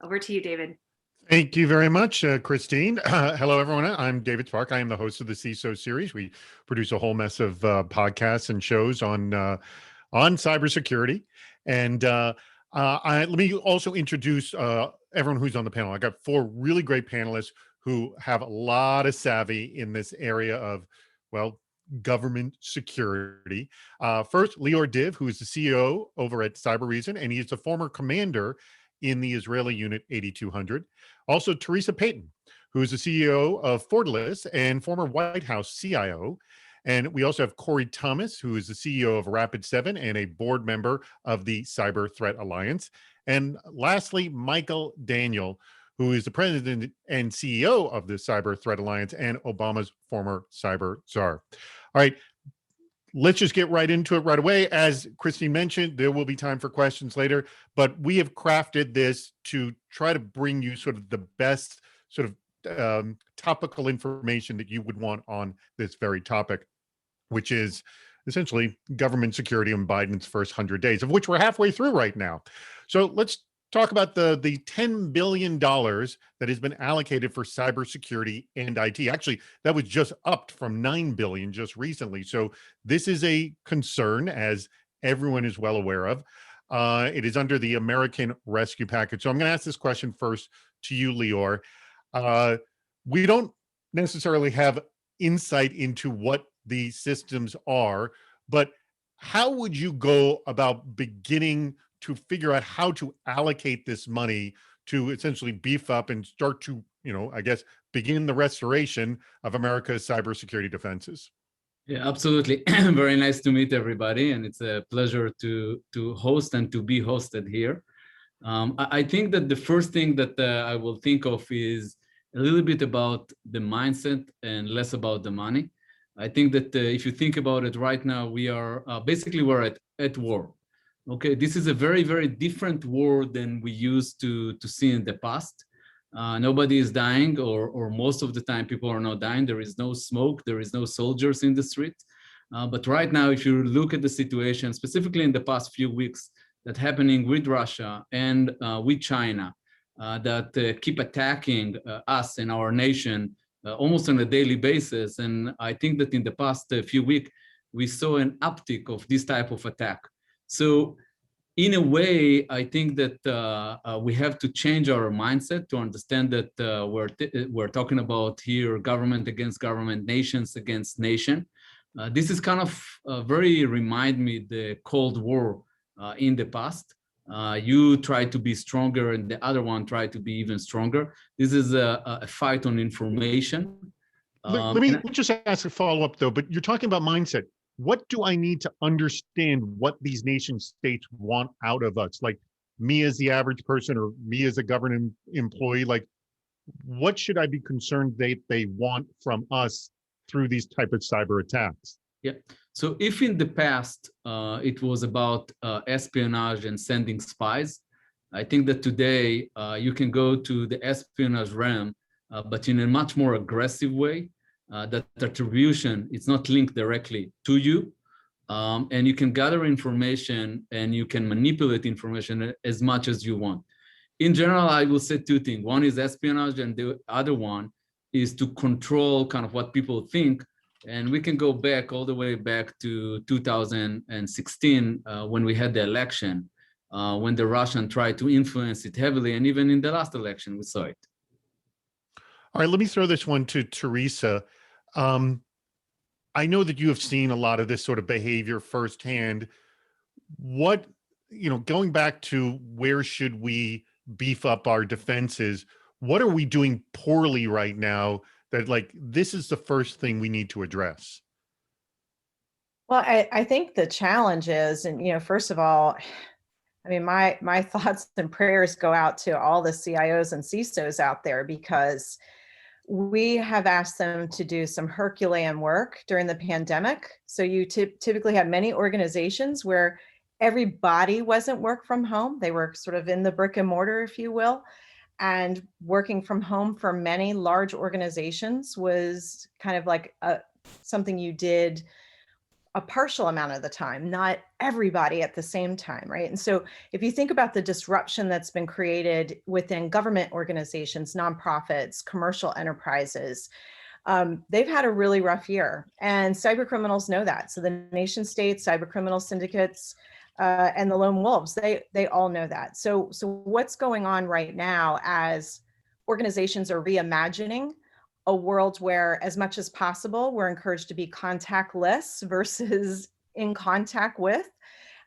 Over to you, David. Thank you very much, Christine. Hello, everyone. I'm David Spark. I am the host of the CISO series. We produce a whole mess of podcasts and shows on cybersecurity. And let me also introduce everyone who's on the panel. I got four really great panelists who have a lot of savvy in this area of, well, government security. First, Lior Div, who is the CEO over at Cybereason, and he is a former commander in the Israeli Unit 8200. Also, Teresa Payton, who is the CEO of Fortalice and former White House CIO. And we also have Corey Thomas, who is the CEO of Rapid7 and a board member of the Cyber Threat Alliance. And lastly, Michael Daniel, who is the president and CEO of the Cyber Threat Alliance and Obama's former cyber czar. All right, let's just get right into it right away. As Christine mentioned, there will be time for questions later, but we have crafted this to try to bring you sort of the best sort of topical information that you would want on this very topic, which is essentially government security in Biden's first 100 days, of which we're halfway through right now. So let's talk about the $10 billion that has been allocated for cybersecurity and IT. Actually, that was just upped from $9 billion just recently. So this is a concern, as everyone is well aware of. It is under the American Rescue Package. So I'm going to ask this question first to you, Lior. We don't necessarily have insight into what the systems are, but how would you go about beginning to figure out how to allocate this money to essentially beef up and start to, I guess, begin the restoration of America's cybersecurity defenses? Yeah, absolutely. Very nice to meet everybody. And it's a pleasure to host and to be hosted here. I think that the first thing that I will think of is a little bit about the mindset and less about the money. I think that if you think about it right now, we are basically we're at war. Okay, this is a very, very different war than we used to see in the past. Nobody is dying, or most of the time people are not dying. There is no smoke, there is no soldiers in the street. But right now, if you look at the situation, specifically in the past few weeks, that's happening with Russia and with China, that keep attacking us and our nation almost on a daily basis. And I think that in the past few weeks, we saw an uptick of this type of attack. So in a way, I think that we have to change our mindset to understand that we're talking about here government against government, nations against nation. This is kind of very remind me the Cold War in the past. You try to be stronger and the other one try to be even stronger. This is a fight on information. Let me just ask a follow-up though, but you're talking about mindset. What do I need to understand what these nation states want out of us? Like me as the average person or me as a government employee, like what should I be concerned they want from us through these type of cyber attacks? Yeah, so if in the past it was about espionage and sending spies, I think that today you can go to the espionage realm, but in a much more aggressive way. That attribution is not linked directly to you, and you can gather information and you can manipulate information as much as you want. In general, I will say two things. One is espionage, and the other one is to control kind of what people think. And we can go back all the way back to 2016 when we had the election, when the Russian tried to influence it heavily, and even in the last election, we saw it. All right, let me throw this one to Teresa. I know that you have seen a lot of this sort of behavior firsthand. What, going back to where should we beef up our defenses? What are we doing poorly right now that this is the first thing we need to address? Well, I think the challenge is, and first of all, I mean, my thoughts and prayers go out to all the CIOs and CISOs out there, because we have asked them to do some Herculean work during the pandemic. So you typically have many organizations where everybody wasn't work from home. They were sort of in the brick and mortar, if you will. And working from home for many large organizations was kind of like something you did a partial amount of the time, not everybody at the same time, right? And so if you think about the disruption that's been created within government organizations, nonprofits, commercial enterprises, they've had a really rough year, and cyber criminals know that. So the nation states, cyber criminal syndicates, and the lone wolves, they all know that. So what's going on right now as organizations are reimagining a world where, as much as possible, we're encouraged to be contactless versus in contact with.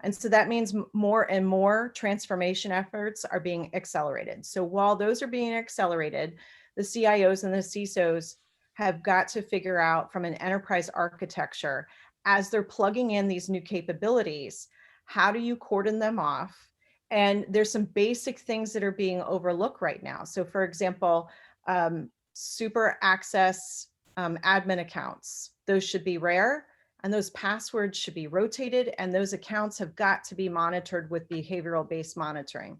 And so that means more and more transformation efforts are being accelerated. So while those are being accelerated, the CIOs and the CISOs have got to figure out, from an enterprise architecture, as they're plugging in these new capabilities, how do you cordon them off? And there's some basic things that are being overlooked right now. So for example, super access admin accounts, those should be rare, and those passwords should be rotated, and those accounts have got to be monitored with behavioral based monitoring.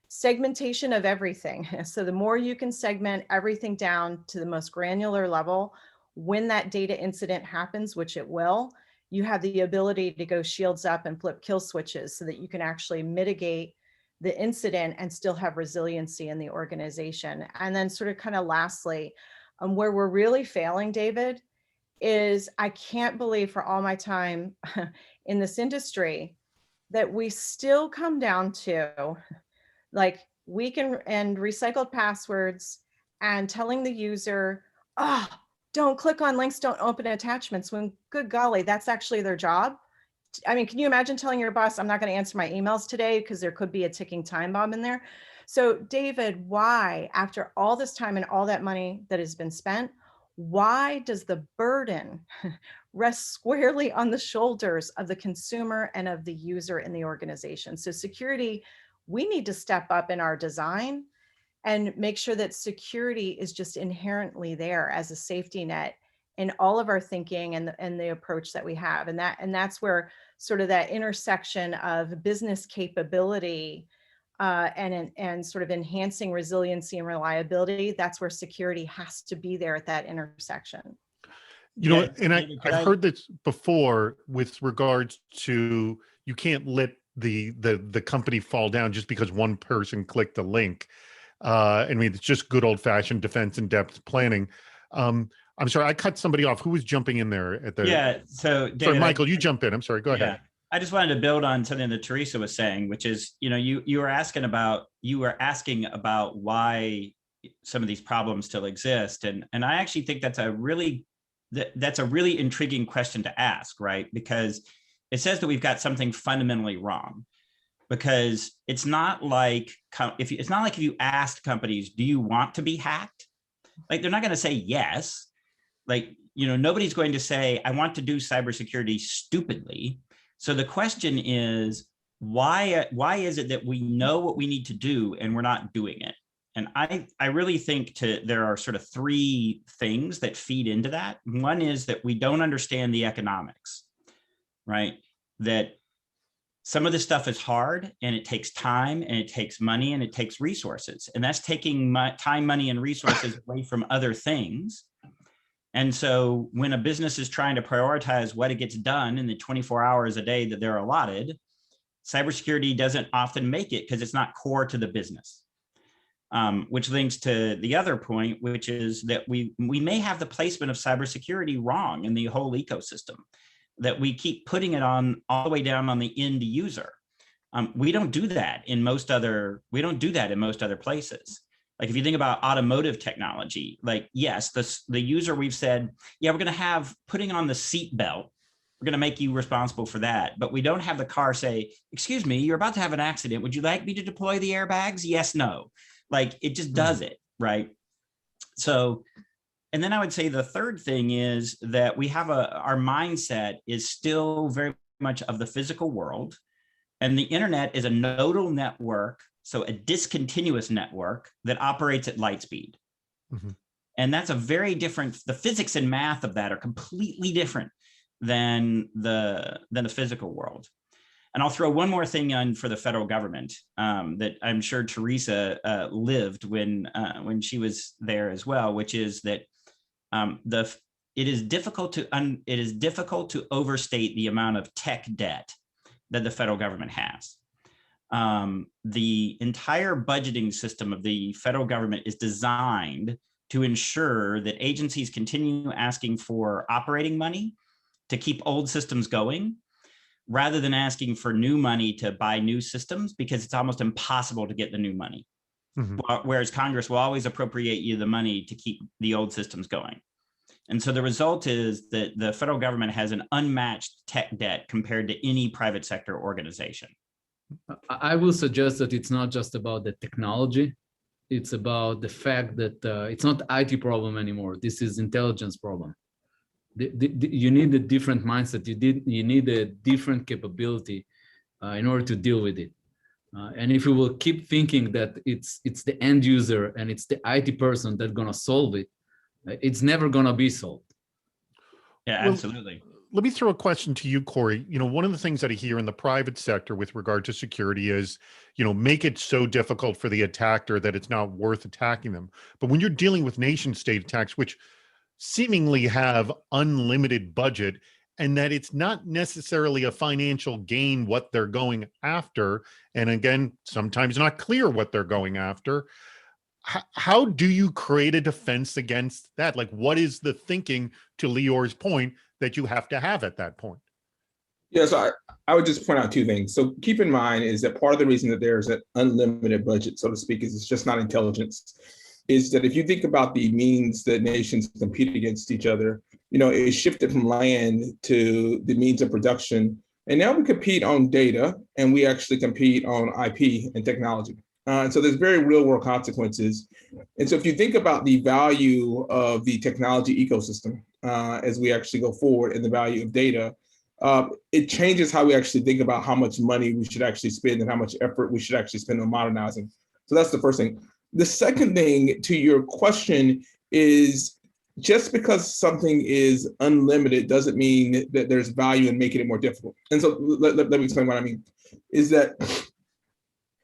Segmentation of everything. So the more you can segment everything down to the most granular level, when that data incident happens, which it will, you have the ability to go shields up and flip kill switches so that you can actually mitigate the incident and still have resiliency in the organization. And then sort of kind of lastly, where we're really failing, David, is I can't believe, for all my time in this industry, that we still come down to like weak and recycled passwords and telling the user, oh, don't click on links, don't open attachments, when good golly, that's actually their job. I mean, can you imagine telling your boss, I'm not going to answer my emails today because there could be a ticking time bomb in there? So David, why, after all this time and all that money that has been spent, why does the burden rest squarely on the shoulders of the consumer and of the user in the organization? So security, we need to step up in our design and make sure that security is just inherently there as a safety net in all of our thinking and the approach that we have. And that's where sort of that intersection of business capability and sort of enhancing resiliency and reliability, that's where security has to be there at that intersection. You know, and I've heard this before with regards to, you can't let the company fall down just because one person clicked a link. I mean, it's just good old fashioned defense in depth planning. I'm sorry, I cut somebody off. Who was jumping in there at the? Yeah, so David, sorry, Michael, you jump in. I'm sorry, go ahead. I just wanted to build on something that Teresa was saying, which is, you know, you were asking about why some of these problems still exist, and I actually think that's a really intriguing question to ask, right? Because it says that we've got something fundamentally wrong. Because it's not like if you asked companies, do you want to be hacked? Like, they're not going to say yes. Like, you know, nobody's going to say, I want to do cybersecurity stupidly. So the question is, why is it that we know what we need to do and we're not doing it? And I really think there are sort of three things that feed into that. One is that we don't understand the economics, right? That some of this stuff is hard, and it takes time, and it takes money, and it takes resources. And that's taking time, money, and resources away from other things. And so when a business is trying to prioritize what it gets done in the 24 hours a day that they're allotted, cybersecurity doesn't often make it because it's not core to the business. Which links to the other point, which is that we may have the placement of cybersecurity wrong in the whole ecosystem, that we keep putting it on all the way down on the end user. We don't do that in most other places. Like, if you think about automotive technology, like, yes, the user, we've said, yeah, we're going to have putting on the seat belt. We're going to make you responsible for that. But we don't have the car say, excuse me, you're about to have an accident. Would you like me to deploy the airbags? Yes, no. Like, it just does it, right? So, and then I would say the third thing is that we have our mindset is still very much of the physical world, and the internet is a nodal network, so a discontinuous network that operates at light speed. Mm-hmm. And that's a very different, the physics and math of that are completely different than the physical world. And I'll throw one more thing in for the federal government that I'm sure Teresa lived when she was there as well, which is that it is difficult to overstate the amount of tech debt that the federal government has. The entire budgeting system of the federal government is designed to ensure that agencies continue asking for operating money to keep old systems going, rather than asking for new money to buy new systems, because it's almost impossible to get the new money. Whereas Congress will always appropriate you the money to keep the old systems going. And so the result is that the federal government has an unmatched tech debt compared to any private sector organization. I will suggest that it's not just about the technology. It's about the fact that it's not IT problem anymore. This is intelligence problem. You need a different mindset. You need a different capability in order to deal with it. And if you will keep thinking that it's the end user and it's the IT person that's gonna solve it, it's never gonna be solved. Yeah, absolutely. Let me throw a question to you, Corey. One of the things that I hear in the private sector with regard to security is, make it so difficult for the attacker that it's not worth attacking them. But when you're dealing with nation state attacks, which seemingly have unlimited budget, and that it's not necessarily a financial gain what they're going after, and again, sometimes not clear what they're going after, how do you create a defense against that? Like, what is the thinking, to Lior's point, that you have to have at that point? Yeah, so I would just point out two things. So keep in mind is that part of the reason that there's an unlimited budget, so to speak, is it's just not intelligence. Is that if you think about the means that nations compete against each other, it shifted from land to the means of production. And now we compete on data, and we actually compete on IP and technology. And so there's very real world consequences. And so if you think about the value of the technology ecosystem as we actually go forward, and the value of data, it changes how we actually think about how much money we should actually spend and how much effort we should actually spend on modernizing. So that's the first thing. The second thing to your question is, just because something is unlimited doesn't mean that there's value in making it more difficult. And so let me explain what I mean. Is that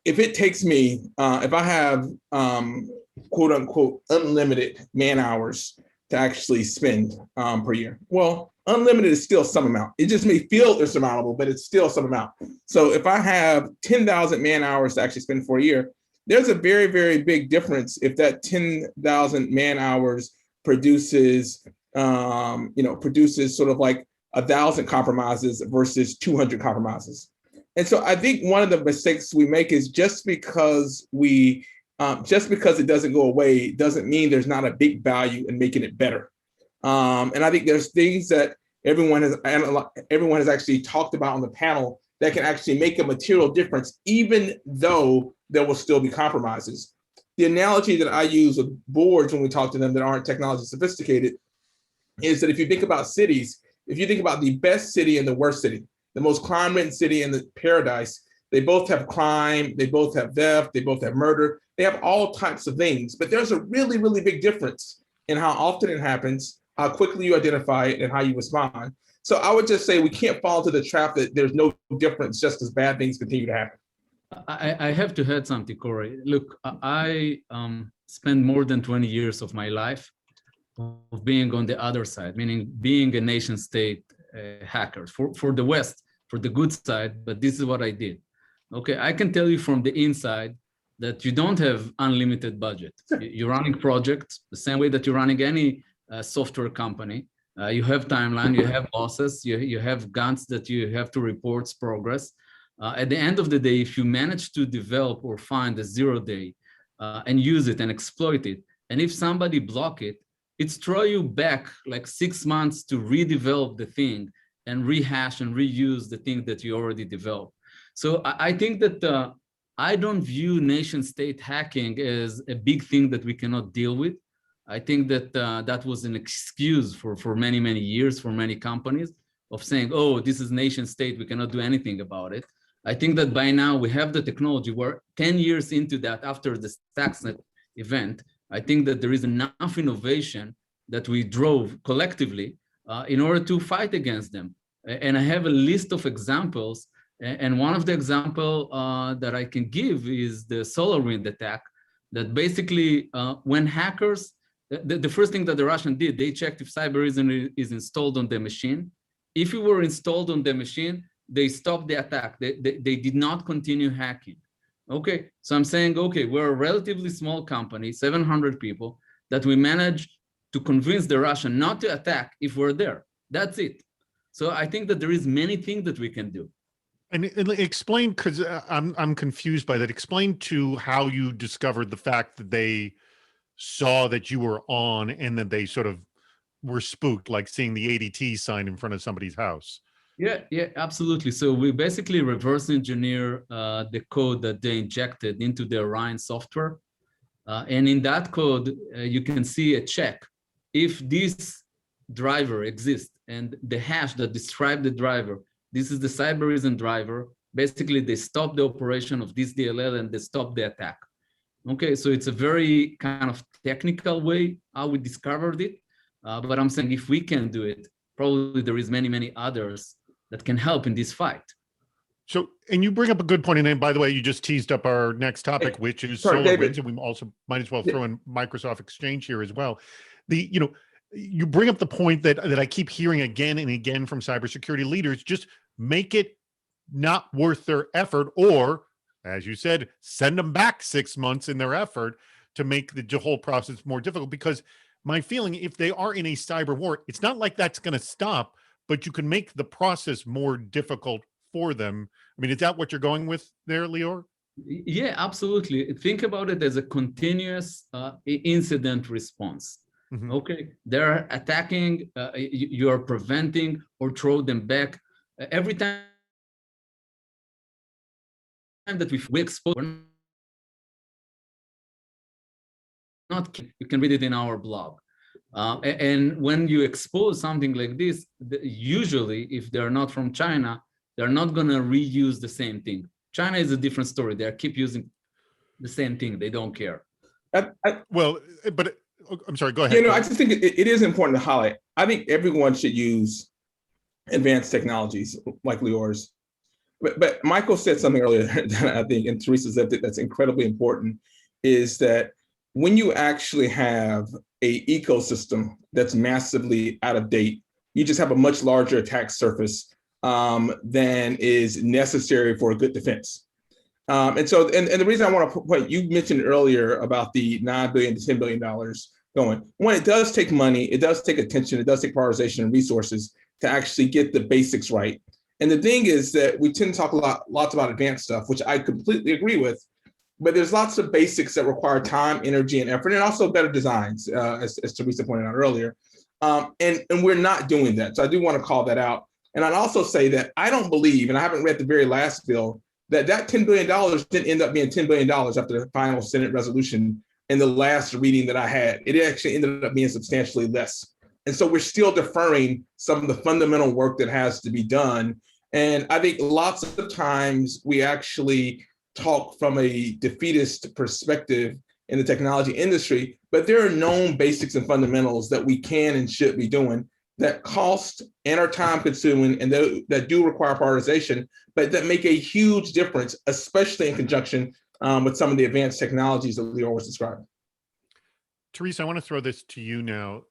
if it takes me, if I have quote unquote unlimited man hours to actually spend per year, well, unlimited is still some amount. It just may feel insurmountable, but it's still some amount. So if I have 10,000 man hours to actually spend for a year, there's a very, very big difference if that 10,000 man hours produces, produces sort of like 1,000 compromises versus 200 compromises. And so I think one of the mistakes we make is just because it doesn't go away doesn't mean there's not a big value in making it better. And I think there's things that everyone has actually talked about on the panel that can actually make a material difference, even though there will still be compromises. The analogy that I use with boards when we talk to them that aren't technology sophisticated is that if you think about cities, if you think about the best city and the worst city, the most crime-ridden city in the paradise, they both have crime, they both have theft, they both have murder, they have all types of things. But there's a really, really big difference in how often it happens, how quickly you identify it, and how you respond. So I would just say we can't fall into the trap that there's no difference just as bad things continue to happen. I have to add something, Corey. Look, I spent more than 20 years of my life of being on the other side, meaning being a nation state hacker for the West, for the good side, but this is what I did. Okay, I can tell you from the inside that you don't have unlimited budget. You're running projects the same way that you're running any software company. You have timeline, you have losses, you have guns that you have to report progress. At the end of the day, if you manage to develop or find a 0 day and use it and exploit it, and if somebody block it, it's throw you back like 6 months to redevelop the thing and rehash and reuse the thing that you already developed. So I think that I don't view nation state hacking as a big thing that we cannot deal with. I think that that was an excuse for many, many years for many companies of saying, oh, this is nation state, we cannot do anything about it. I think that by now we have the technology where 10 years into that, after the Stuxnet event, I think that there is enough innovation that we drove collectively in order to fight against them. And I have a list of examples. And one of the examples that I can give is the SolarWind attack, that basically when hackers The first thing that the Russians did, they checked if Cybereason is installed on the machine. If it were installed on the machine, they stopped the attack. They did not continue hacking. Okay, so I'm saying, okay, we're a relatively small company, 700 people, that we managed to convince the Russian not to attack if we're there. That's it. So I think that there is many things that we can do. And explain, because I'm confused by that. Explain to how you discovered the fact that they saw that you were on and that they sort of were spooked, like seeing the ADT sign in front of somebody's house. Yeah, absolutely. So we basically reverse engineer the code that they injected into the Orion software. And in that code, you can see a check. If this driver exists and the hash that describes the driver, this is the Cybereason driver, basically they stop the operation of this DLL and they stop the attack. Okay, so it's a very kind of technical way how we discovered it. But I'm saying if we can do it, probably there is many others that can help in this fight. So, and you bring up a good point, and then, by the way, you just teased up our next topic, which is SolarWinds, and we also might as well throw in Microsoft Exchange here as well. You bring up the point that I keep hearing again and again from cybersecurity leaders: just make it not worth their effort, or, as you said, send them back 6 months in their effort to make the whole process more difficult. Because my feeling, if they are in a cyber war, it's not like that's going to stop, but you can make the process more difficult for them. I mean, is that what you're going with there, Lior? Yeah, absolutely. Think about it as a continuous incident response. Mm-hmm. Okay, they're attacking, you are preventing or throw them back. Every time that we expose, not, you can read it in our blog. And when you expose something like this, usually if they're not from China, they're not going to reuse the same thing. China is a different story. They keep using the same thing. They don't care. I'm sorry, go ahead. I just think it is important to highlight. I think everyone should use advanced technologies like Lior's. But Michael said something earlier that I think, and Teresa said that that's incredibly important, is that when you actually have an ecosystem that's massively out of date, you just have a much larger attack surface than is necessary for a good defense. And the reason I want to point, you mentioned earlier about the $9 billion to $10 billion going. One, it does take money, it does take attention, it does take prioritization and resources to actually get the basics right. And the thing is that we tend to talk lots about advanced stuff, which I completely agree with, but there's lots of basics that require time, energy, and effort, and also better designs, as Teresa pointed out earlier. And we're not doing that. So I do want to call that out. And I'd also say that I don't believe, and I haven't read the very last bill, that $10 billion didn't end up being $10 billion after the final Senate resolution in the last reading that I had. It actually ended up being substantially less. And so we're still deferring some of the fundamental work that has to be done. And I think lots of times we actually talk from a defeatist perspective in the technology industry, but there are known basics and fundamentals that we can and should be doing that cost and are time consuming and that do require prioritization, but that make a huge difference, especially in conjunction with some of the advanced technologies that Lior was describing. Teresa, I want to throw this to you now.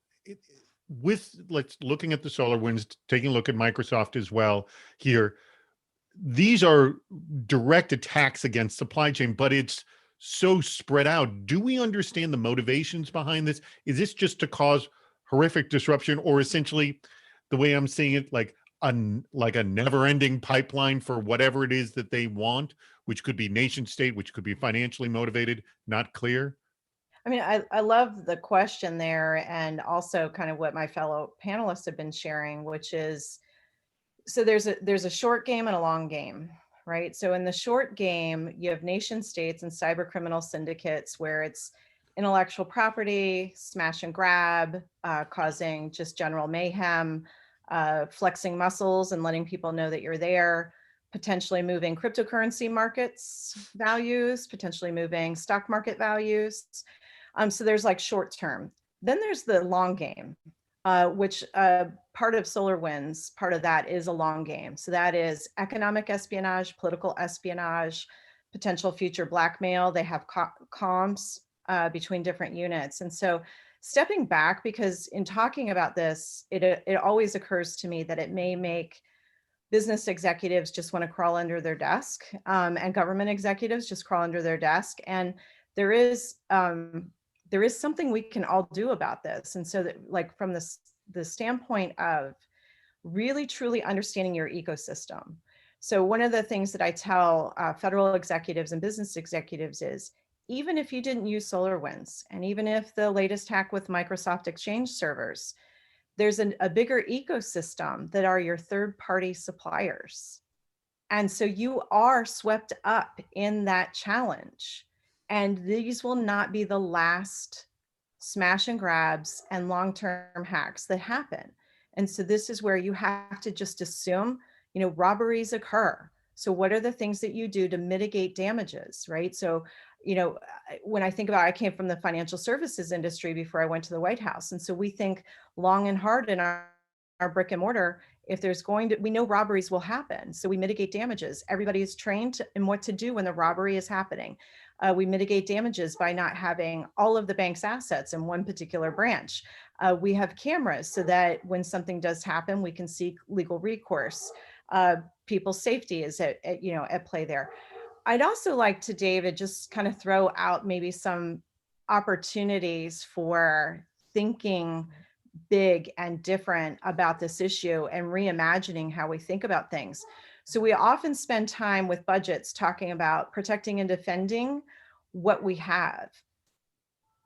Looking at the SolarWinds, taking a look at Microsoft as well here, these are direct attacks against supply chain, but it's so spread out. Do we understand the motivations behind this? Is this just to cause horrific disruption, or essentially, the way I'm seeing it, like a never-ending pipeline for whatever it is that they want, which could be nation state, which could be financially motivated, not clear? I mean, I love the question there, and also kind of what my fellow panelists have been sharing, which is, so there's a short game and a long game, right? So in the short game, you have nation states and cyber criminal syndicates where it's intellectual property, smash and grab, causing just general mayhem, flexing muscles and letting people know that you're there, potentially moving cryptocurrency markets values, potentially moving stock market values. So there's like short term. Then there's the long game, which part of SolarWinds, part of that is a long game. So that is economic espionage, political espionage, potential future blackmail. They have comms between different units. And so stepping back, because in talking about this, it always occurs to me that it may make business executives just want to crawl under their desk, and government executives just crawl under their desk. And there is something we can all do about this. And so that, like, from the standpoint of really truly understanding your ecosystem. So one of the things that I tell federal executives and business executives is, even if you didn't use SolarWinds, and even if the latest hack with Microsoft Exchange servers, there's a bigger ecosystem that are your third-party suppliers. And so you are swept up in that challenge. And these will not be the last smash and grabs and long-term hacks that happen. And so this is where you have to just assume, robberies occur. So what are the things that you do to mitigate damages, right? So, when I think about, I came from the financial services industry before I went to the White House. And so we think long and hard in our brick and mortar. If there's we know robberies will happen. So we mitigate damages. Everybody is trained in what to do when the robbery is happening. We mitigate damages by not having all of the bank's assets in one particular branch. We have cameras so that when something does happen, we can seek legal recourse. People's safety is at play there. I'd also like to, David, just kind of throw out maybe some opportunities for thinking big and different about this issue and reimagining how we think about things. So we often spend time with budgets talking about protecting and defending what we have.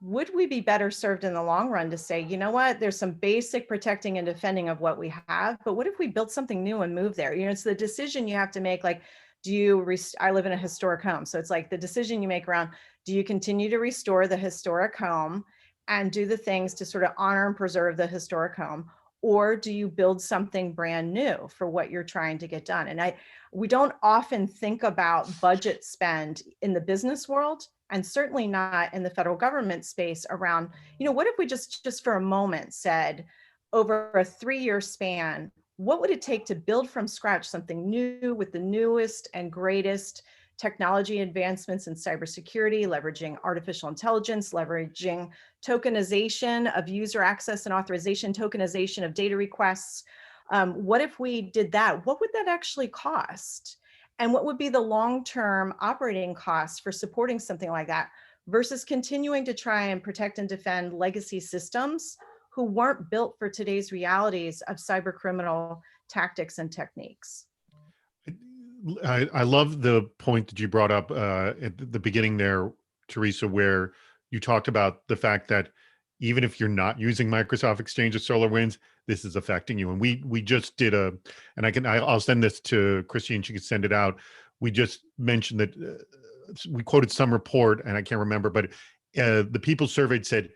Would we be better served in the long run to say, you know what, there's some basic protecting and defending of what we have, but what if we built something new and move there? It's the decision you have to make, like, I live in a historic home. So it's like the decision you make around, do you continue to restore the historic home and do the things to sort of honor and preserve the historic home? Or do you build something brand new for what you're trying to get done? And we don't often think about budget spend in the business world, and certainly not in the federal government space around, what if we just for a moment said, over a 3-year span, what would it take to build from scratch something new with the newest and greatest technology advancements in cybersecurity, leveraging artificial intelligence, leveraging tokenization of user access and authorization, tokenization of data requests? What if we did that? What would that actually cost? And what would be the long-term operating costs for supporting something like that versus continuing to try and protect and defend legacy systems who weren't built for today's realities of cyber criminal tactics and techniques? I love the point that you brought up at the beginning there, Teresa, where you talked about the fact that even if you're not using Microsoft Exchange or SolarWinds, this is affecting you. And we just did I'll send this to Christine, she can send it out. We just mentioned that we quoted some report, and I can't remember, but the people surveyed said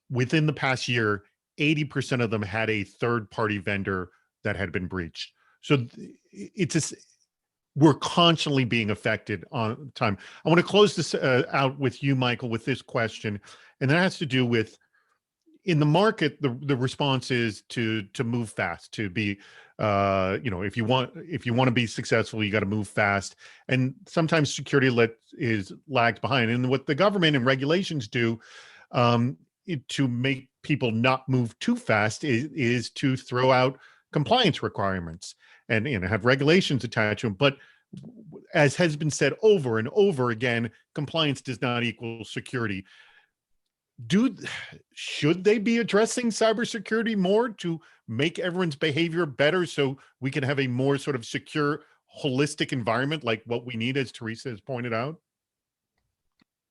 within the past year, 80% of them had a third-party vendor that had been breached. So we're constantly being affected on time. I want to close this out with you, Michael, with this question, and that has to do with, in the market, the response is to move fast, to be, if you want to be successful, you got to move fast, and sometimes security is lagged behind. And what the government and regulations do to make people not move too fast is to throw out compliance requirements and have regulations attached to them. But as has been said over and over again, compliance does not equal security. Should they be addressing cybersecurity more to make everyone's behavior better so we can have a more sort of secure, holistic environment like what we need, as Teresa has pointed out?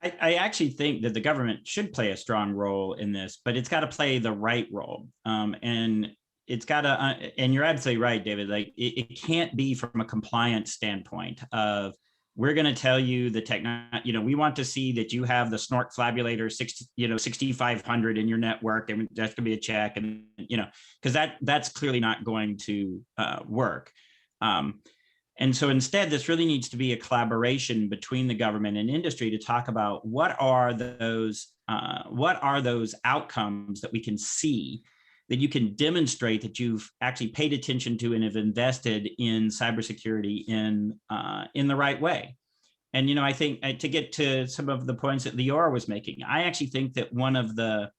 I actually think that the government should play a strong role in this, but it's got to play the right role. And it's got to, and you're absolutely right, David, like it can't be from a compliance standpoint of, we're going to tell you the technology, we want to see that you have the snort flabulator 6500 in your network, and that's going to be a check, and because that's clearly not going to work. And so instead, this really needs to be a collaboration between the government and industry to talk about what are those outcomes that we can see, that you can demonstrate that you've actually paid attention to and have invested in cybersecurity in the right way. And, I think to get to some of the points that Lior was making, I actually think that one of the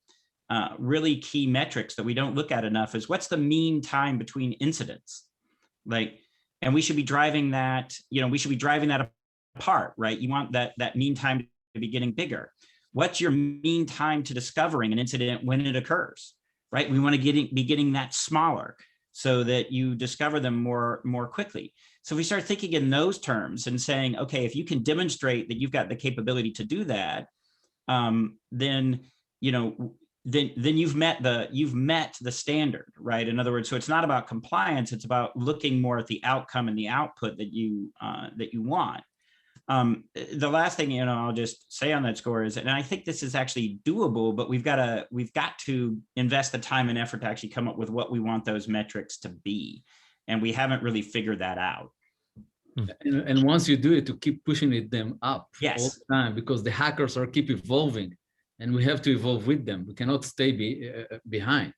really key metrics that we don't look at enough is what's the mean time between incidents? And we should be driving that, apart, right? You want that mean time to be getting bigger. What's your mean time to discovering an incident when it occurs, right? We want to be getting that smaller so that you discover them more quickly. So we start thinking in those terms and saying, okay, if you can demonstrate that you've got the capability to do that, then you've met the standard, right? In other words, so it's not about compliance; it's about looking more at the outcome and the output that you want. The last thing, I'll just say on that score is, and I think this is actually doable, but we've got to invest the time and effort to actually come up with what we want those metrics to be. And we haven't really figured that out. And once you do it, to keep pushing them up all Yes. the time, because the hackers keep evolving and we have to evolve with them. We cannot stay behind.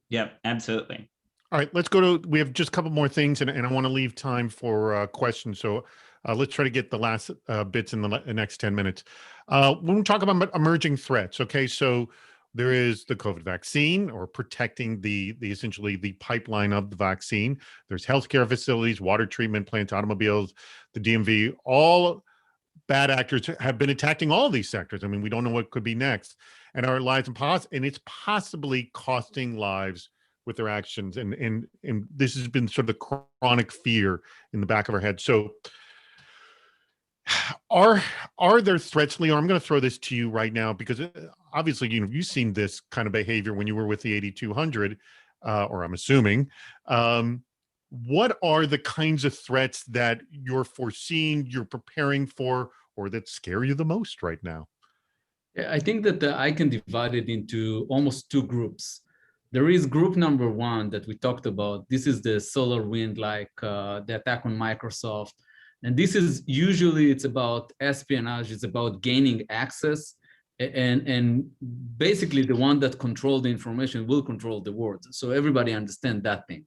Yep, absolutely. All right, we have just a couple more things, and I want to leave time for questions. So let's try to get the last bits in the next 10 minutes. When we talk about emerging threats, okay, so there is the COVID vaccine, or protecting the essentially the pipeline of the vaccine. There's healthcare facilities, water treatment plants, automobiles, the DMV. All bad actors have been attacking all of these sectors. I mean, we don't know what could be next, and our lives and it's possibly costing lives with their actions. And this has been sort of the chronic fear in the back of our head. So are there threats, Lior? I'm going to throw this to you right now, because obviously, you've seen this kind of behavior when you were with the 8200, or I'm assuming. What are the kinds of threats that you're foreseeing, you're preparing for, or that scare you the most right now? I think that I can divide it into almost two groups. There is group number one that we talked about. This is the SolarWind, like the attack on Microsoft. And this is usually, it's about espionage, it's about gaining access, and basically the one that controls the information will control the world. So everybody understands that thing.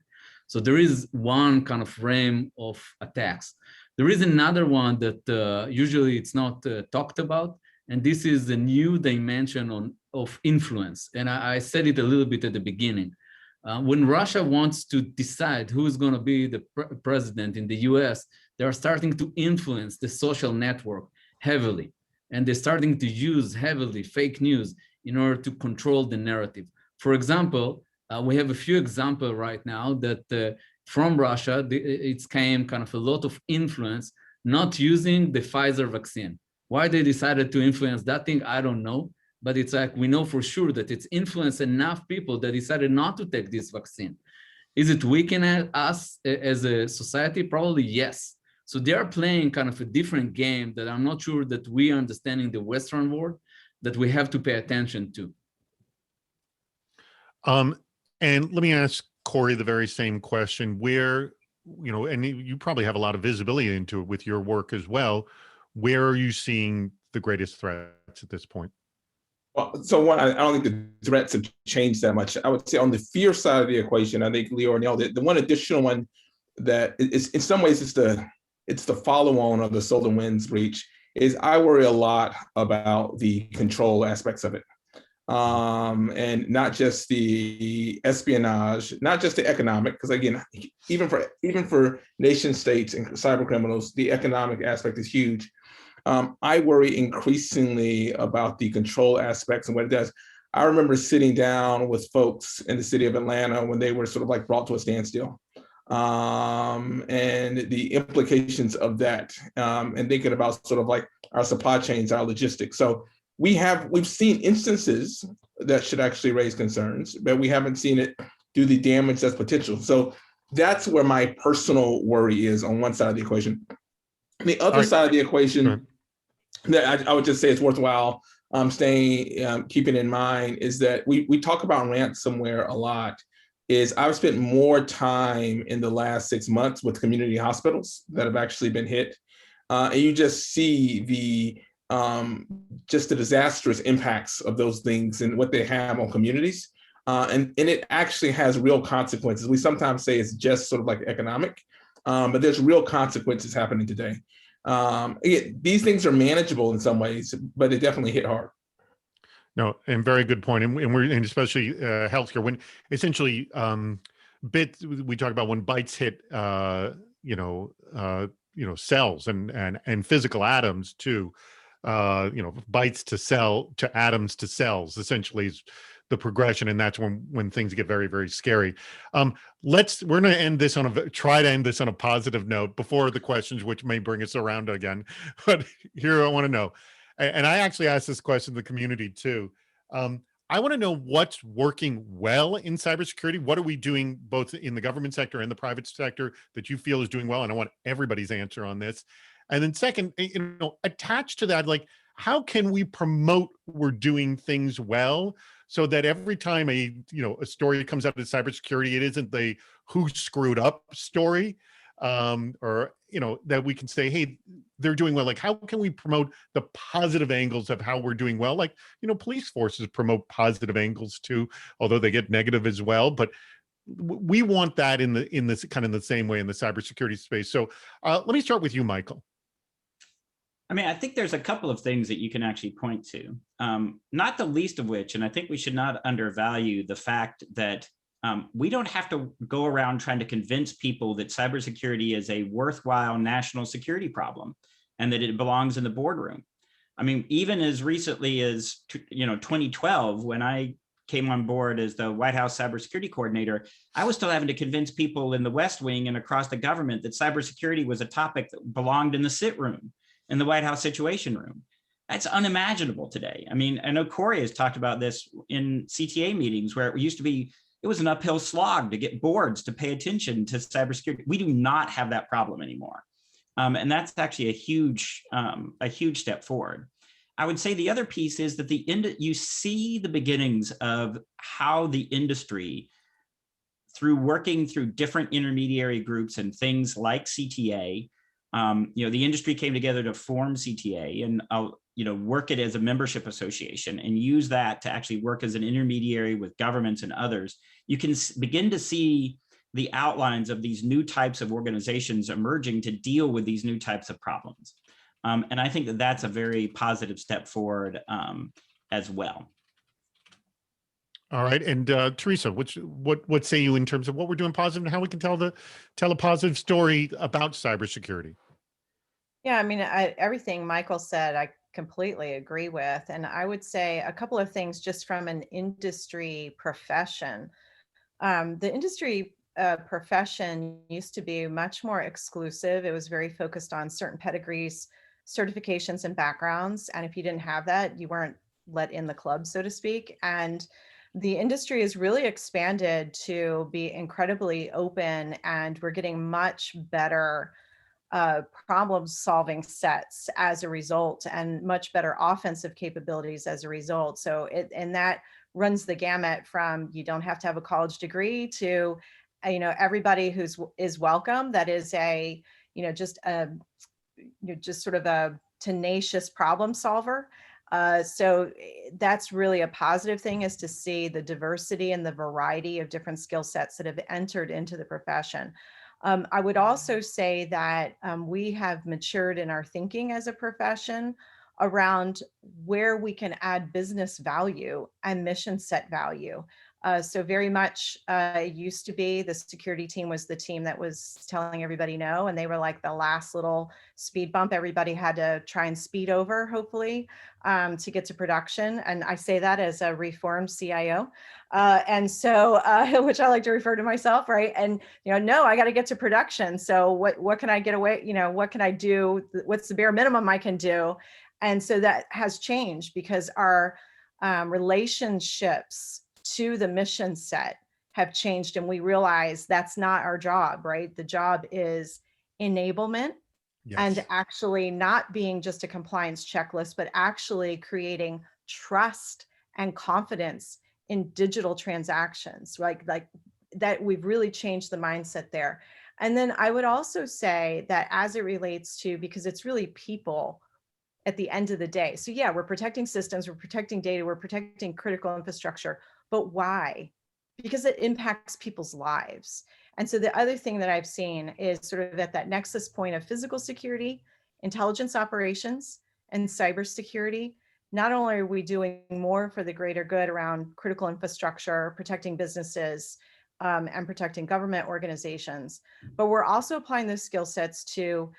So there is one kind of realm of attacks. There is another one that usually it's not talked about, and this is the new dimension of influence. And I said it a little bit at the beginning. When Russia wants to decide who is going to be the president in the US, they are starting to influence the social network heavily. And they're starting to use heavily fake news in order to control the narrative. For example, we have a few examples right now that from Russia, it's came kind of a lot of influence, not using the Pfizer vaccine. Why they decided to influence that thing, I don't know. But it's like, we know for sure that it's influenced enough people that decided not to take this vaccine. Is it weakening us as a society? Probably yes. So they are playing kind of a different game that I'm not sure that we are understanding the Western world, that we have to pay attention to. And let me ask Corey the very same question, where, and you probably have a lot of visibility into it with your work as well. Where are you seeing the greatest threats at this point? Well, so one, I don't think the threats have changed that much. I would say on the fear side of the equation, I think Lior nailed it. The one additional one that is, in some ways, it's the follow-on of the SolarWinds breach, is I worry a lot about the control aspects of it. And not just the espionage, not just the economic, because again, even for nation states and cyber criminals, the economic aspect is huge. I worry increasingly about the control aspects and what it does. I remember sitting down with folks in the city of Atlanta when they were sort of like brought to a standstill, and the implications of that, and thinking about sort of like our supply chains, our logistics. So we've seen instances that should actually raise concerns, but we haven't seen it do the damage that's potential. So that's where my personal worry is on one side of the equation. The other side of the equation that I would just say it's worthwhile keeping in mind is that we talk about ransomware a lot. Is I've spent more time in the last 6 months with community hospitals that have actually been hit, and you just see the disastrous impacts of those things and what they have on communities, and it actually has real consequences. We sometimes say it's just sort of like economic, but there's real consequences happening today. These things are manageable in some ways, but they definitely hit hard. No, and very good point. And especially healthcare, when essentially we talk about when bytes hit cells and physical atoms too. Bytes to cell to atoms to cells essentially is the progression, and that's when things get very, very scary. We're going to end this try to end this on a positive note before the questions, which may bring us around again. But here I want to know, and I actually asked this question to the community too. I want to know what's working well in cybersecurity. What are we doing both in the government sector and the private sector that you feel is doing well? And I want everybody's answer on this. And then second, attached to that, like, how can we promote we're doing things well so that every time a story comes out of cybersecurity, it isn't the who screwed up story, or that we can say, hey, they're doing well. Like, how can we promote the positive angles of how we're doing well? Like, police forces promote positive angles too, although they get negative as well. But we want that in this kind of the same way in the cybersecurity space. So let me start with you, Michael. I mean, I think there's a couple of things that you can actually point to, not the least of which, and I think we should not undervalue the fact that we don't have to go around trying to convince people that cybersecurity is a worthwhile national security problem and that it belongs in the boardroom. I mean, even as recently as 2012, when I came on board as the White House cybersecurity coordinator, I was still having to convince people in the West Wing and across the government that cybersecurity was a topic that belonged in the sit room, in the White House Situation Room. That's unimaginable today. I mean, I know Corey has talked about this in CTA meetings where it was an uphill slog to get boards to pay attention to cybersecurity. We do not have that problem anymore. And that's actually a huge step forward. I would say the other piece is that you see the beginnings of how the industry, through working through different intermediary groups and things like CTA, the industry came together to form CTA and work it as a membership association and use that to actually work as an intermediary with governments and others. You can begin to see the outlines of these new types of organizations emerging to deal with these new types of problems. And I think that that's a very positive step forward as well. All right, and Teresa, what say you in terms of what we're doing positive and how we can tell a positive story about cybersecurity? Yeah, I mean, everything Michael said, I completely agree with. And I would say a couple of things just from an industry profession. The industry profession used to be much more exclusive. It was very focused on certain pedigrees, certifications, and backgrounds. And if you didn't have that, you weren't let in the club, so to speak. And the industry has really expanded to be incredibly open, and we're getting much better problem solving sets as a result, and much better offensive capabilities as a result. So that runs the gamut from, you don't have to have a college degree, to everybody is welcome. That is just sort of a tenacious problem solver. So that's really a positive thing, is to see the diversity and the variety of different skill sets that have entered into the profession. I would also say that we have matured in our thinking as a profession around where we can add business value and mission set value. So very much it used to be the security team was the team that was telling everybody no, and they were like the last little speed bump everybody had to try and speed over, hopefully, to get to production. And I say that as a reformed CIO. And so, which I like to refer to myself, right? And, no, I got to get to production. So what can I get away? What can I do? What's the bare minimum I can do? And so that has changed, because our relationships to the mission set have changed, and we realize that's not our job, right? The job is enablement. Yes. And actually not being just a compliance checklist, but actually creating trust and confidence in digital transactions, like that. We've really changed the mindset there. And then I would also say that as it relates to, because it's really people at the end of the day. So yeah, we're protecting systems, we're protecting data, we're protecting critical infrastructure, but why? Because it impacts people's lives. And so the other thing that I've seen is sort of at that nexus point of physical security intelligence operations and cybersecurity. Not only are we doing more for the greater good around critical infrastructure, protecting businesses, and protecting government organizations, but we're also applying those skill sets to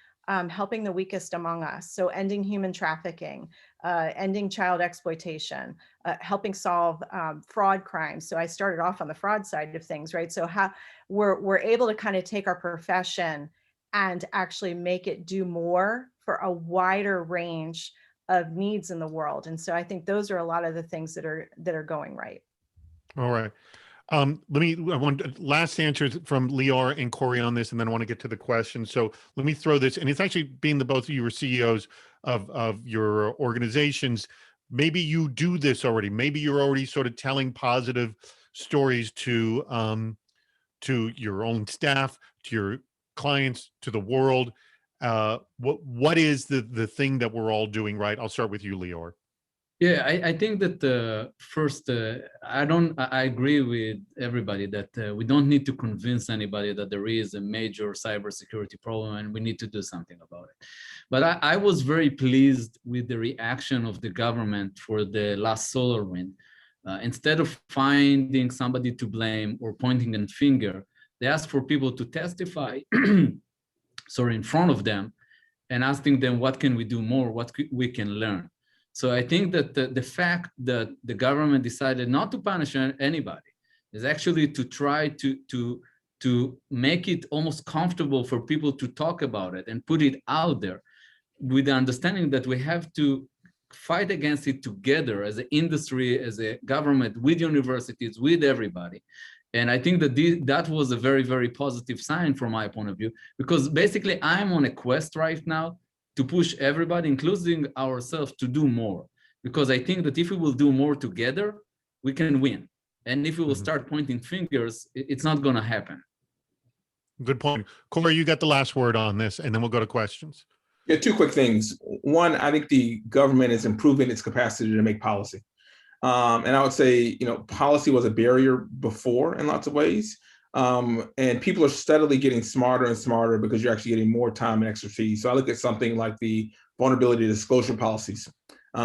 helping the weakest among us. So ending human trafficking, ending child exploitation, helping solve fraud crimes. So I started off on the fraud side of things, right? So how we're able to kind of take our profession and actually make it do more for a wider range of needs in the world. And so I think those are a lot of the things that are going right. All right. I want last answers from Lior and Corey on this, and then I want to get to the question. So let me throw this, and it's actually being the both of you are CEOs of your organizations. Maybe you do this already. Maybe you're already sort of telling positive stories to your own staff, to your clients, to the world. What is the thing that we're all doing right? I'll start with you, Lior. Yeah, I think that first, I agree with everybody that we don't need to convince anybody that there is a major cybersecurity problem and we need to do something about it. But I was very pleased with the reaction of the government for the last SolarWinds. Instead of finding somebody to blame or pointing a finger, they asked for people to testify, in front of them, and asking them, what can we do more, what we can learn. So I think that the fact that the government decided not to punish anybody is actually to try to make it almost comfortable for people to talk about it and put it out there with the understanding that we have to fight against it together as an industry, as a government, with universities, with everybody. And I think that that was a very, very positive sign from my point of view, because basically I'm on a quest right now to push everybody, including ourselves, to do more. Because I think that if we will do more together, we can win. And if we will start pointing fingers, it's not gonna happen. Good point. Corey, you got the last word on this, and then we'll go to questions. Yeah, two quick things. One, I think the government is improving its capacity to make policy. And I would say, policy was a barrier before in lots of ways. And people are steadily getting smarter and smarter because you're actually getting more time and expertise. So I look at something like the vulnerability disclosure policies,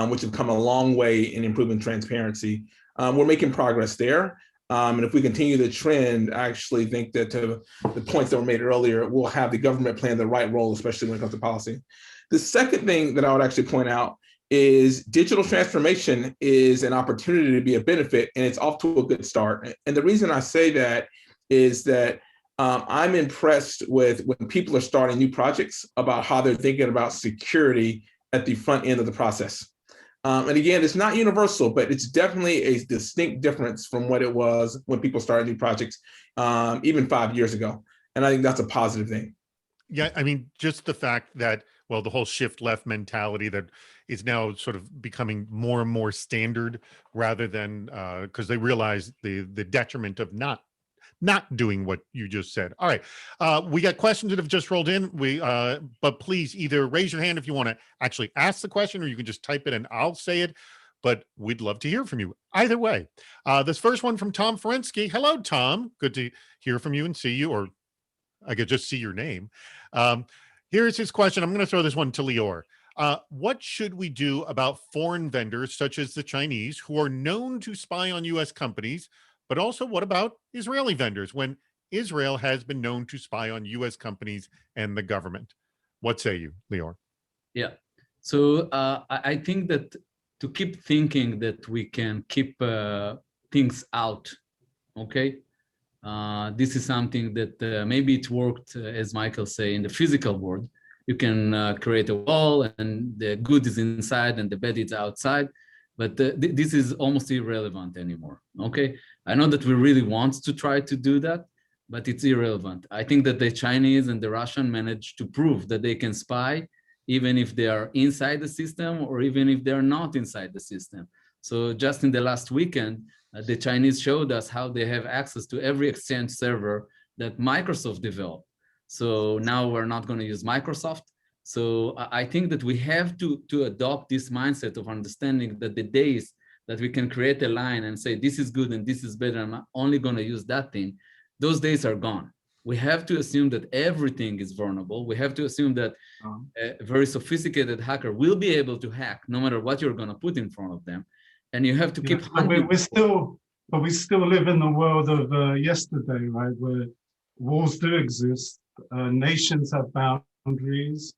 which have come a long way in improving transparency. We're making progress there. And if we continue the trend, I actually think that the points that were made earlier, we'll have the government playing the right role, especially when it comes to policy. The second thing that I would actually point out is digital transformation is an opportunity to be a benefit, and it's off to a good start. And the reason I say that is that I'm impressed with when people are starting new projects about how they're thinking about security at the front end of the process. And again, it's not universal, but it's definitely a distinct difference from what it was when people started new projects, even 5 years ago. And I think that's a positive thing. Yeah, I mean, just the fact that, the whole shift left mentality that is now sort of becoming more and more standard, rather than because they realize the detriment of not doing what you just said. All right, we got questions that have just rolled in. But please either raise your hand if you want to actually ask the question, or you can just type it and I'll say it. But we'd love to hear from you either way. This first one from Tom Ferensky. Hello, Tom. Good to hear from you and see you, or I could just see your name. Here's his question. I'm going to throw this one to Lior. What should we do about foreign vendors, such as the Chinese, who are known to spy on U.S. companies? But also, what about Israeli vendors, when Israel has been known to spy on U.S. companies and the government? What say you, Lior? Yeah. So I think that to keep thinking that we can keep things out, okay? This is something that maybe it worked, as Michael say, in the physical world. You can create a wall and the good is inside and the bad is outside, but this is almost irrelevant anymore, okay? I know that we really want to try to do that, but it's irrelevant. I think that the Chinese and the Russian managed to prove that they can spy even if they are inside the system or even if they're not inside the system. So just in the last weekend, the Chinese showed us how they have access to every Exchange server that Microsoft developed. So now we're not going to use Microsoft. So I think that we have to adopt this mindset of understanding that the days that we can create a line and say, this is good and this is better, I'm only going to use that thing, those days are gone. we have to assume that everything is vulnerable. We have to assume that a very sophisticated hacker will be able to hack no matter what you're going to put in front of them. And you have to keep hunting. But we still live in the world of yesterday, right? Where wars do exist, nations have boundaries,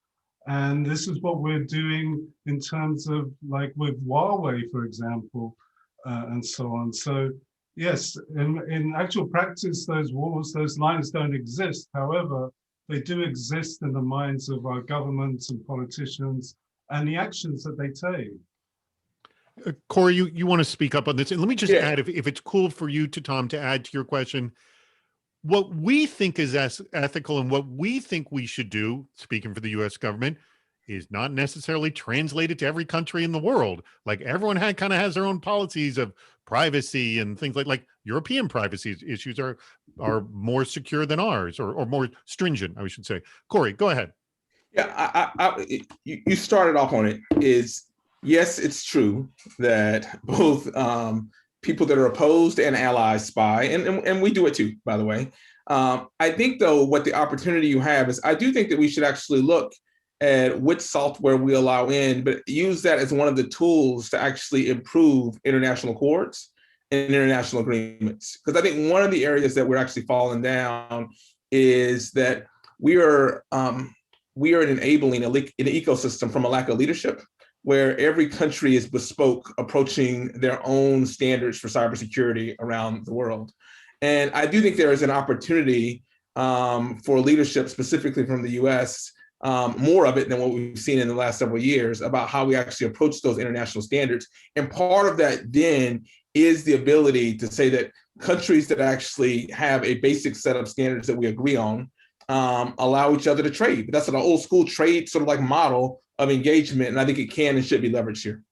and this is what we're doing in terms of like with Huawei, for example, and so on. So yes, in actual practice, those wars, those lines don't exist. However, they do exist in the minds of our governments and politicians and the actions that they take. Corey, you want to speak up on this? And let me just Yeah. add, if it's cool for you to Tom to add to your question, what we think is ethical and what we think we should do, speaking for the US government, is not necessarily translated to every country in the world. Like everyone kind of has their own policies of privacy and things like European privacy issues are more secure than ours, or more stringent, I should say. Corey, go ahead. Yeah, you started off on it. Is yes, it's true that both people that are opposed and allies spy, and we do it too, by the way. I think though, what the opportunity you have is, I do think that we should actually look at which software we allow in, but use that as one of the tools to actually improve international accords and international agreements. Because I think one of the areas that we're actually falling down is that we are enabling an ecosystem from a lack of leadership, where every country is bespoke, approaching their own standards for cybersecurity around the world. And I do think there is an opportunity for leadership, specifically from the US, more of it than what we've seen in the last several years, about how we actually approach those international standards. And part of that then is the ability to say that countries that actually have a basic set of standards that we agree on allow each other to trade. But that's an old school trade sort of like model of engagement, and I think it can and should be leveraged here.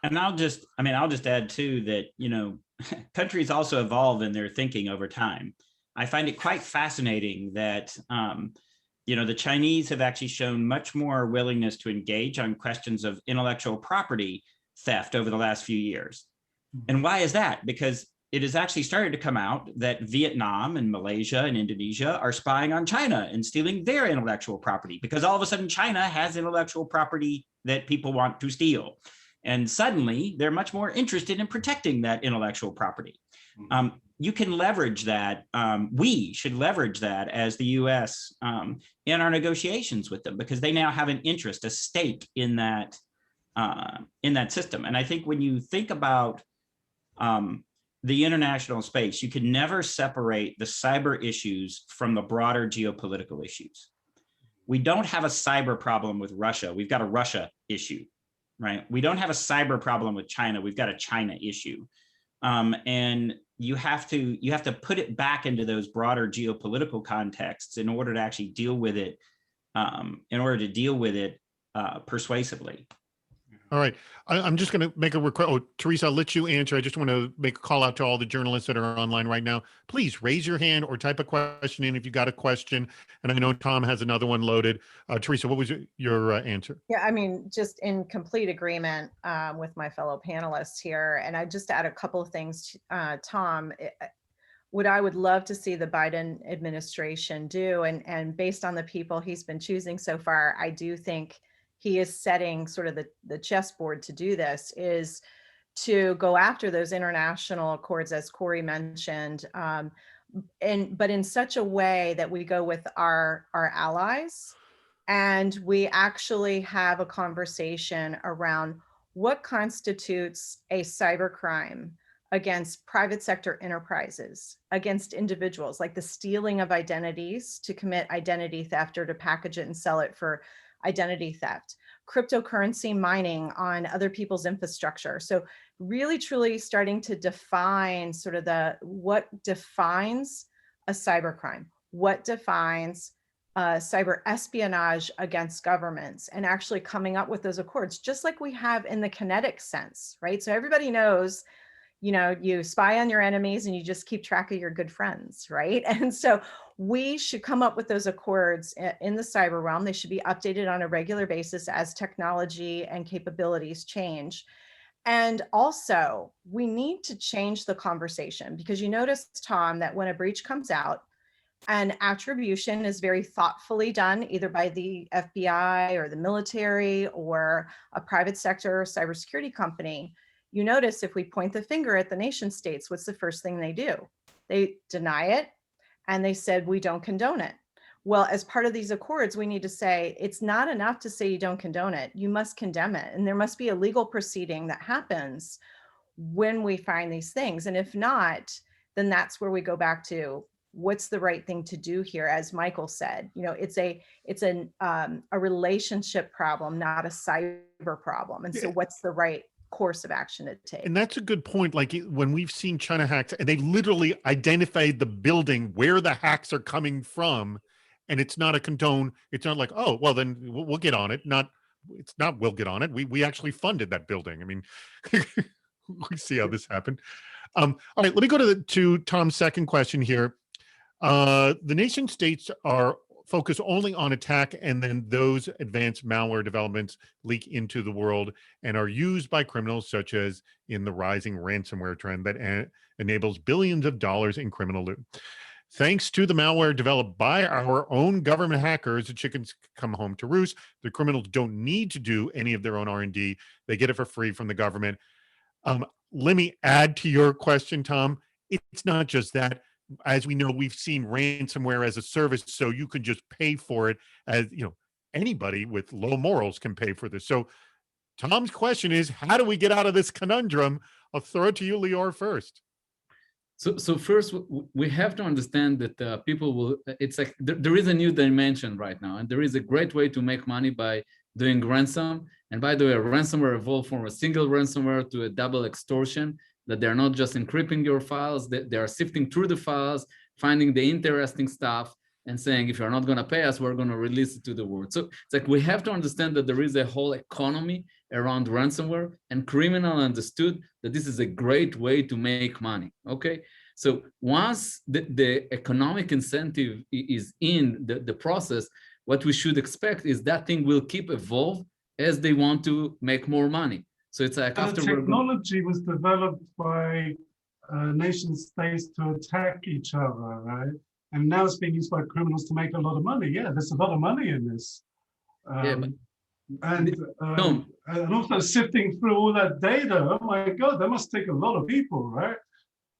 And I'll just add too that, you know, countries also evolve in their thinking over time. I find it quite fascinating that, you know, the Chinese have actually shown much more willingness to engage on questions of intellectual property theft over the last few years. And why is that? Because it has actually started to come out that Vietnam and Malaysia and Indonesia are spying on China and stealing their intellectual property, because all of a sudden China has intellectual property that people want to steal. And suddenly they're much more interested in protecting that intellectual property. You can leverage that. We should leverage that as the US in our negotiations with them, because they now have an interest, a stake in that system. And I think when you think about the international space, you can never separate the cyber issues from the broader geopolitical issues. We don't have a cyber problem with Russia. We've got a Russia issue, right? We don't have a cyber problem with China. We've got a China issue. And you have to put it back into those broader geopolitical contexts in order to actually deal with it, persuasively. All right. I'm just going to make a request. Oh, Teresa, I'll let you answer. I just want to make a call out to all the journalists that are online right now. Please raise your hand or type a question in if you got a question. And I know Tom has another one loaded. Teresa, what was your answer? Yeah, I mean, just in complete agreement with my fellow panelists here. And I just add a couple of things, Tom. What I would love to see the Biden administration do, and based on the people he's been choosing so far, I do think he is setting sort of the chessboard to do this, is to go after those international accords, as Corey mentioned, but in such a way that we go with our allies, and we actually have a conversation around what constitutes a cybercrime against private sector enterprises, against individuals, like the stealing of identities to commit identity theft or to package it and sell it for identity theft, cryptocurrency mining on other people's infrastructure. So really truly starting to define sort of what defines a cybercrime, what defines cyber espionage against governments, and actually coming up with those accords, just like we have in the kinetic sense, right? So everybody knows, you know, you spy on your enemies and you just keep track of your good friends, right? And so we should come up with those accords in the cyber realm. They should be updated on a regular basis as technology and capabilities change. And also, we need to change the conversation, because you notice, Tom, that when a breach comes out, And attribution is very thoughtfully done, either by the FBI or the military or a private sector cybersecurity company. You notice if we point the finger at the nation states, what's the first thing they do? They deny it, and they said, we don't condone it. Well, as part of these accords, we need to say, it's not enough to say you don't condone it. You must condemn it. And there must be a legal proceeding that happens when we find these things. And if not, then that's where we go back to what's the right thing to do here. As Michael said, it's a relationship problem, not a cyber problem. And so what's the right course of action to take? And that's a good point. Like when we've seen China hacks, and they literally identified the building where the hacks are coming from, and it's not a condone. It's not like, oh, well, then we'll get on it. It's not we'll get on it. We actually funded that building. I mean, we see how this happened. All right, let me go to Tom's second question here. The nation states are focused only on attack, and then those advanced malware developments leak into the world and are used by criminals, such as in the rising ransomware trend that enables billions of dollars in criminal loot. Thanks to the malware developed by our own government hackers, the chickens come home to roost. The criminals don't need to do any of their own R&D. They get it for free from the government. Let me add to your question, Tom. It's not just that. As we know, we've seen ransomware as a service, so you can just pay for it. As anybody with low morals can pay for this. So Tom's question is, how do we get out of this conundrum? I'll throw it to you, Lior, first. So first, we have to understand that people will, it's like there is a new dimension right now, and there is a great way to make money by doing ransom. And by the way, ransomware evolved from a single ransomware to a double extortion, that they're not just encrypting your files, they are sifting through the files, finding the interesting stuff, and saying, if you're not going to pay us, we're going to release it to the world. So it's like we have to understand that there is a whole economy around ransomware, and criminal understood that this is a great way to make money. Okay, so once the economic incentive is in the process, what we should expect is that thing will keep evolve as they want to make more money. So it's like after the technology was developed by nation states to attack each other, right? And now it's being used by criminals to make a lot of money. Yeah, there's a lot of money in this. And also sifting through all that data. Oh my God, that must take a lot of people, right?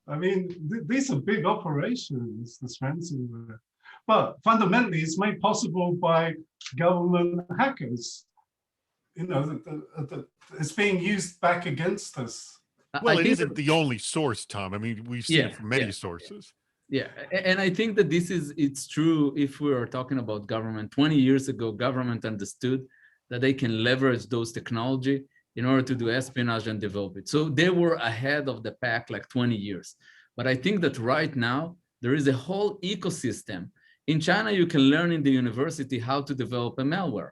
I mean, these are big operations, this ransomware. But fundamentally, it's made possible by government hackers. It's being used back against us. Well, it isn't the only source, Tom. I mean, we've seen it from many sources. Yeah, and I think that it's true if we are talking about government. 20 years ago, government understood that they can leverage those technology in order to do espionage and develop it. So they were ahead of the pack like 20 years. But I think that right now, there is a whole ecosystem. In China, you can learn in the university how to develop a malware.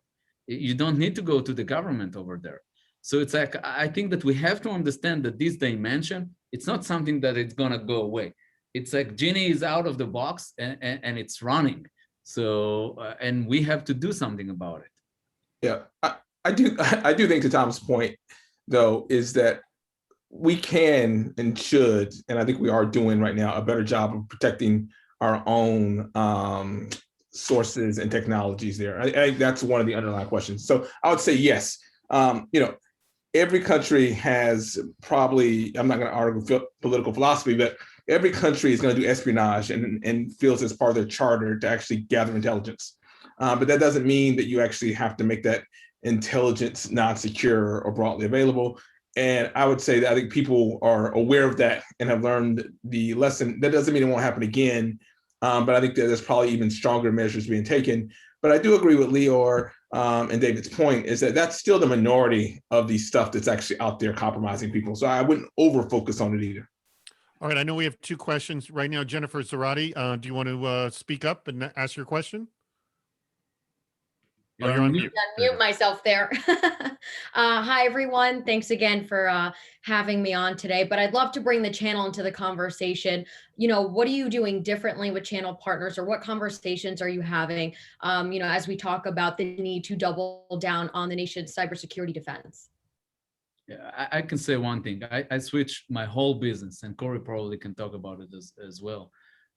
You don't need to go to the government over there. So it's like, I think that we have to understand that this dimension, it's not something that it's gonna go away. It's like Genie is out of the box and it's running. So, and we have to do something about it. Yeah, I do think, to Tom's point, though, is that we can and should, and I think we are doing right now, a better job of protecting our own sources and technologies there. I think that's one of the underlying questions. So I would say yes. Every country has probably, I'm not going to argue political philosophy, but every country is going to do espionage and feels as part of their charter to actually gather intelligence. But that doesn't mean that you actually have to make that intelligence non-secure or broadly available. And I would say that I think people are aware of that and have learned the lesson. That doesn't mean it won't happen again, but I think that there's probably even stronger measures being taken. But I do agree with Lior and David's point is that that's still the minority of the stuff that's actually out there compromising people. So I wouldn't over-focus on it either. All right, I know we have two questions right now. Jennifer Zarate, do you want to speak up and ask your question? You're on mute. Unmute myself there. Hi, everyone. Thanks again for having me on today. But I'd love to bring the channel into the conversation. What are you doing differently with channel partners, or what conversations are you having, as we talk about the need to double down on the nation's cybersecurity defense? Yeah, I can say one thing. I switched my whole business, and Corey probably can talk about it as well.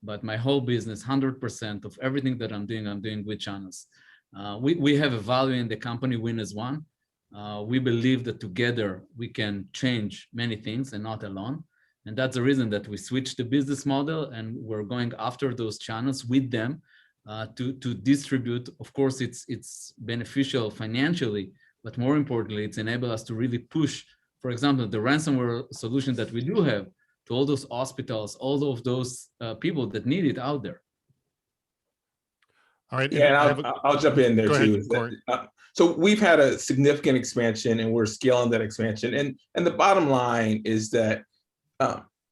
but my whole business, 100% of everything that I'm doing with channels. We have a value in the company, win as one. We believe that together we can change many things and not alone. And that's the reason that we switched the business model and we're going after those channels with them to distribute. Of course, it's beneficial financially, but more importantly, it's enabled us to really push, for example, the ransomware solution that we do have to all those hospitals, all of those people that need it out there. All right. Yeah, and I'll jump in there too. So we've had a significant expansion and we're scaling that expansion. And the bottom line is that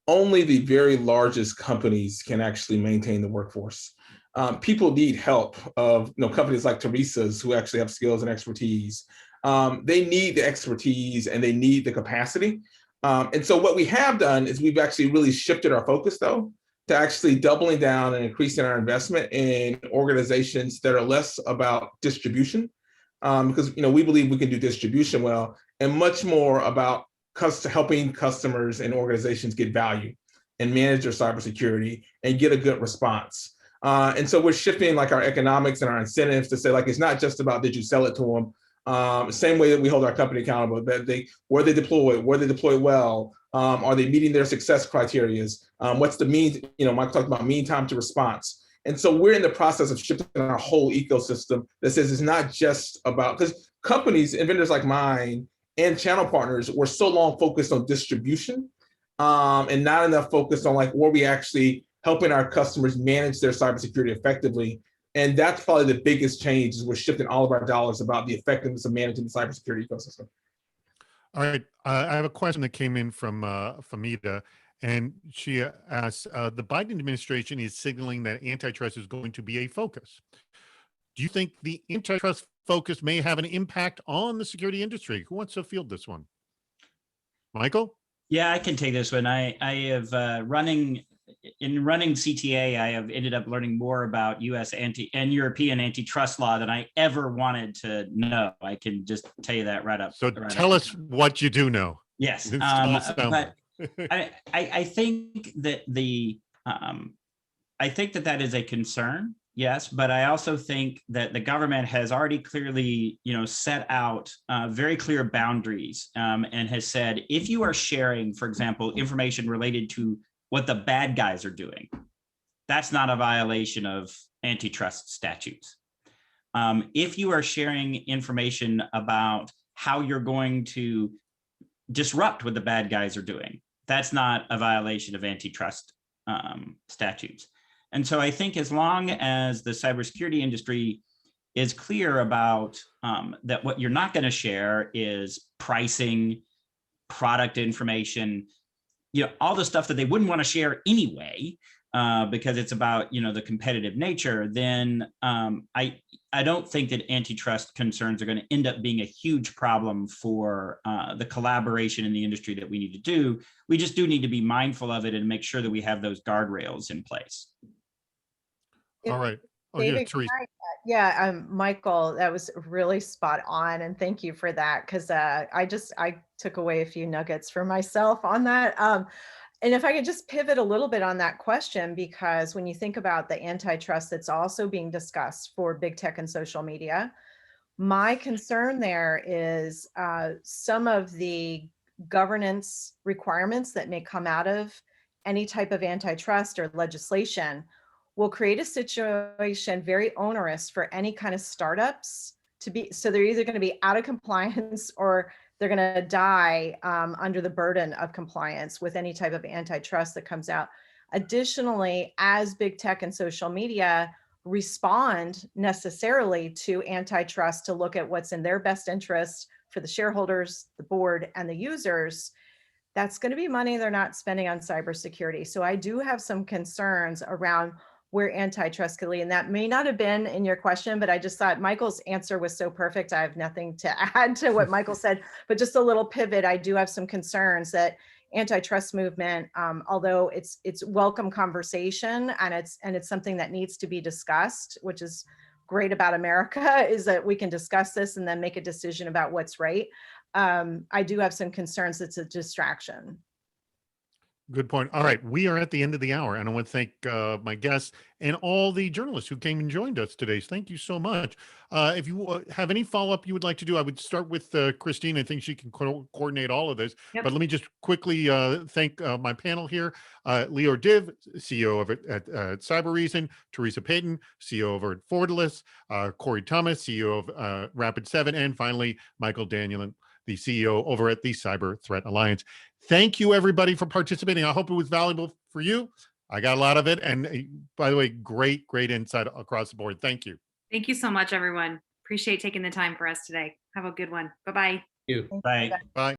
only the very largest companies can actually maintain the workforce. People need help of companies like Teresa's who actually have skills and expertise. They need the expertise and they need the capacity. And so what we have done is we've actually really shifted our focus though to actually doubling down and increasing our investment in organizations that are less about distribution, because we believe we can do distribution well, and much more about helping customers and organizations get value and manage their cybersecurity and get a good response. And so we're shifting like our economics and our incentives to say like it's not just about did you sell it to them. Same way that we hold our company accountable, that where they deploy well. Are they meeting their success criteria? What's the mean? Mike talked about mean time to response. And so we're in the process of shifting our whole ecosystem that says it's not just about, because companies and vendors like mine and channel partners were so long focused on distribution and not enough focused on like where we actually helping our customers manage their cybersecurity effectively. And that's probably the biggest change is we're shifting all of our dollars about the effectiveness of managing the cybersecurity ecosystem. All right, I have a question that came in from Famita, and she asks, the Biden administration is signaling that antitrust is going to be a focus. Do you think the antitrust focus may have an impact on the security industry? Who wants to field this one? Michael? Yeah, I can take this one. I have running CTA, I have ended up learning more about US and European antitrust law than I ever wanted to know. I can just tell you that right up. So tell us what you do know. Yes, but I think that that is a concern. Yes, but I also think that the government has already clearly, set out very clear boundaries and has said, if you are sharing, for example, information related to what the bad guys are doing, that's not a violation of antitrust statutes. If you are sharing information about how you're going to disrupt what the bad guys are doing, that's not a violation of antitrust statutes. And so I think as long as the cybersecurity industry is clear about that what you're not going to share is pricing, product information, all the stuff that they wouldn't want to share anyway, because it's about, the competitive nature, then I don't think that antitrust concerns are going to end up being a huge problem for the collaboration in the industry that we need to do. We just do need to be mindful of it and make sure that we have those guardrails in place. All right. Oh, David, yeah, Teresa. Michael, that was really spot on. And thank you for that. Cause I took away a few nuggets for myself on that. And if I could just pivot a little bit on that question, because when you think about the antitrust that's also being discussed for big tech and social media, my concern there is some of the governance requirements that may come out of any type of antitrust or legislation will create a situation very onerous for any kind of startups to be, so they're either going to be out of compliance or they're going to die under the burden of compliance with any type of antitrust that comes out. Additionally, as big tech and social media respond necessarily to antitrust to look at what's in their best interest for the shareholders, the board, and the users, that's going to be money they're not spending on cybersecurity. So I do have some concerns around where antitrust could lead. And that may not have been in your question, but I just thought Michael's answer was so perfect. I have nothing to add to what Michael said, but just a little pivot. I do have some concerns that antitrust movement, although it's welcome conversation and it's something that needs to be discussed, which is great about America, is that we can discuss this and then make a decision about what's right. I do have some concerns. It's a distraction. Good point. All right, we are at the end of the hour, and I want to thank my guests and all the journalists who came and joined us today. Thank you so much. If you have any follow-up you would like to do, I would start with Christine. I think she can coordinate all of this. Yep. But let me just quickly thank my panel here. Lior Div, CEO of at Cybereason, Teresa Payton, CEO over at Panelists, Corey Thomas, CEO of Rapid7, and finally, Michael Danielin, the CEO over at the Cyber Threat Alliance. Thank you, everybody, for participating. I hope it was valuable for you. I got a lot of it. And by the way, great insight across the board. Thank you. Thank you so much, everyone. Appreciate taking the time for us today. Have a good one. Bye-bye. You. Bye. Bye.